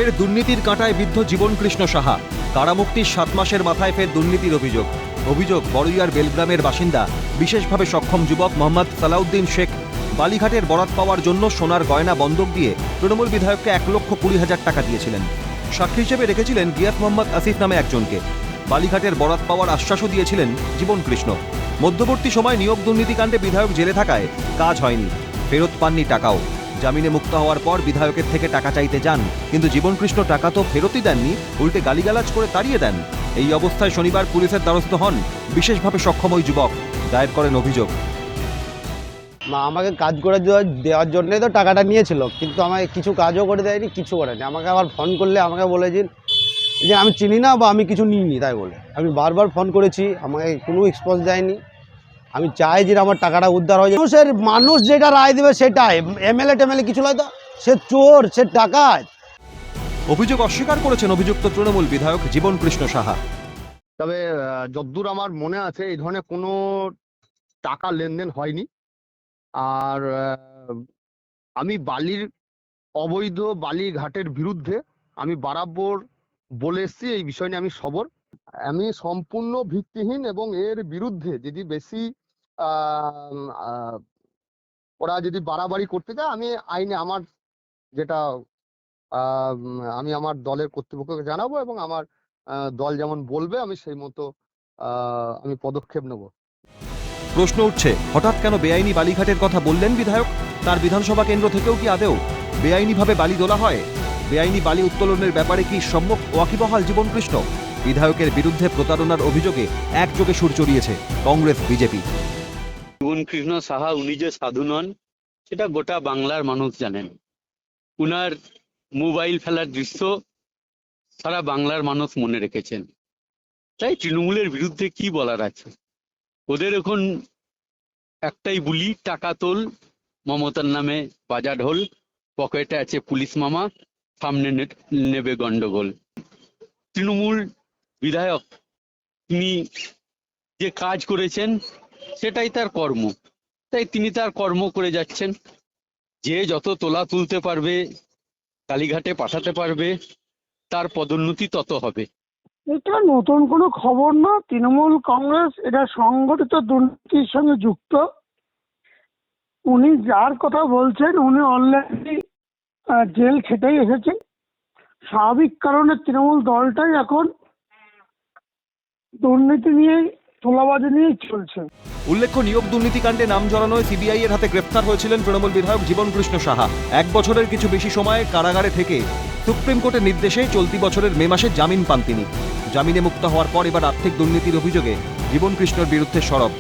ফের দুর্নীতির কাঁটায় বিদ্ধ জীবনকৃষ্ণ সাহা। কারামুক্তির 7 মাসের মাথায় ফের দুর্নীতির অভিযোগ বড়ুইয়ার বেলগ্রামের বাসিন্দা বিশেষভাবে সক্ষম যুবক মোহাম্মদ সালাউদ্দিন শেখ বালিঘাটের বরাত পাওয়ার জন্য সোনার গয়না বন্ধক দিয়ে তৃণমূল বিধায়ককে 1,20,000 টাকা দিয়েছিলেন। সাক্ষী হিসেবে রেখেছিলেন গিয়াস মোহাম্মদ আসিফ নামে একজনকে। বালিঘাটের বরাত পাওয়ার আশ্বাসও দিয়েছিলেন জীবনকৃষ্ণ। মধ্যবর্তী সময় নিয়োগ দুর্নীতিকাণ্ডে বিধায়ক জেলে থাকায় কাজ হয়নি, ফেরত পাননি টাকাও। জামিনে মুক্ত হওয়ার পর বিধায়কের থেকে টাকা চাইতে যান, কিন্তু জীবনকৃষ্ণ টাকা তো ফেরতই দেননি, উল্টে গালিগালাজ করে তাড়িয়ে দেন। এই অবস্থায় শনিবার পুলিশের দ্বারস্থ হন বিশেষভাবে সক্ষম ওই যুবক। দায়ের করেন অভিযোগ। আমাকে কাজ করে দেওয়ার জন্যই তো টাকাটা নিয়েছিল, কিন্তু আমাকে কিছু কাজও করে দেয়নি, কিছু করেনি। আমাকে আবার ফোন করলে আমাকে বলেছেন যে আমি চিনি না বা আমি কিছু নিইনি, তাই বলে আমি বারবার ফোন করেছি, আমাকে কোনো রেসপন্স দেয়নি। আমি চাই যে আমার টাকাটা উদ্ধার হয়ে যায়। মানুষ যেটা রায় দেবে সেটাই, এমএলএ কিছু নয় তো, সে চোর, সে ডাকাত। অভিযোগ অস্বীকার করেছেন অভিযুক্ত তৃণমূল বিধায়ক জীবনকৃষ্ণ সাহা। তবে যতদূর আমার মনে আছে এই ধরনের কোনো টাকা লেনদেন হয়নি। আর আমি অবৈধ বালি ঘাটের বিরুদ্ধে আমি বরাবর বলে এসছি, এই বিষয় নিয়ে আমি সবর। আমি সম্পূর্ণ ভিত্তিহীন এবং এর বিরুদ্ধে যদি বেশি ওরা যদি বাড়াবাড়ি করতে চায়, আমি আইনে আমার যেটা আমি আমার দলের কর্তৃপক্ষকে জানাবো এবং আমার দল যেমন বলবে আমি সেই মতো আমি পদক্ষেপ নেব। প্রশ্ন উঠছে, হঠাৎ কেন বেআইনি বালিঘাটের কথা বললেন বিধায়ক? তার বিধানসভা কেন্দ্র থেকেও কি আদেও বেআইনিভাবে বালি তোলা হয়? বেআইনি বালি উত্তোলনের ব্যাপারে কি সম্যক ওয়াকিবহাল জীবনকৃষ্ণ? বিধায়কের বিরুদ্ধে প্রতারণার অভিযোগে একযোগে সুর চড়িয়েছে কংগ্রেস বিজেপি। জীবনকৃষ্ণ সাহা উনি যে সাধু নন সেটা গোটা বাংলার মানুষ জানেন। উনার মোবাইল ফেলার দৃশ্য সারা বাংলার মানুষ মনে রেখেছেন। তাই তৃণমূলের বিরুদ্ধে কি বলার আছে? ওদের এখন একটাই বুলি, টাকা তোল, মমতার নামে বাজা ঢোল, পকেটে আছে পুলিশ মামা, সামনে নেবে গন্ডগোল। তৃণমূল বিধায়ক তিনি যে কাজ করেছেন সেটাই তার কর্ম, তাই তিনি তার কর্ম করে যাচ্ছেন। যে যত তোলা তুলতে পারবে, কালীঘাটে পাঠাতে পারবে, তার পদোন্নতি তত হবে। এটা নতুন কোনো খবর না। তৃণমূল কংগ্রেস এটা সংগঠিত দুর্নীতির সঙ্গে যুক্ত। উনি যার কথা বলছেন উনি অলরেডি জেল খেটেই এসেছেন। স্বাভাবিক কারণে তৃণমূল দলটাই এখন দুর্নীতি নিয়ে, তোলাবাজি নিয়েই চলছে। উল্লেখ্য, নিয়োগ দুর্নীতিকাণ্ডে নাম জড়ানোয় সিবিআই এর হাতে গ্রেফতার হয়েছিলেন তৃণমূল বিধায়ক জীবনকৃষ্ণ সাহা। 1 বছরের কিছু বেশি সময় কারাগারে থেকে সুপ্রিম কোর্টের নির্দেশে চলতি বছরের মে মাসে জামিন পান তিনি। জামিনে মুক্ত হওয়ার পর এবার আর্থিক দুর্নীতির অভিযোগে জীবনকৃষ্ণর বিরুদ্ধে সরব।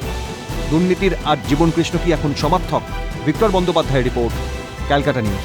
দুর্নীতির আর জীবনকৃষ্ণ কি এখন সমার্থক? ভিক্টর বন্দ্যোপাধ্যায়ের রিপোর্ট, ক্যালকাটা নিউজ।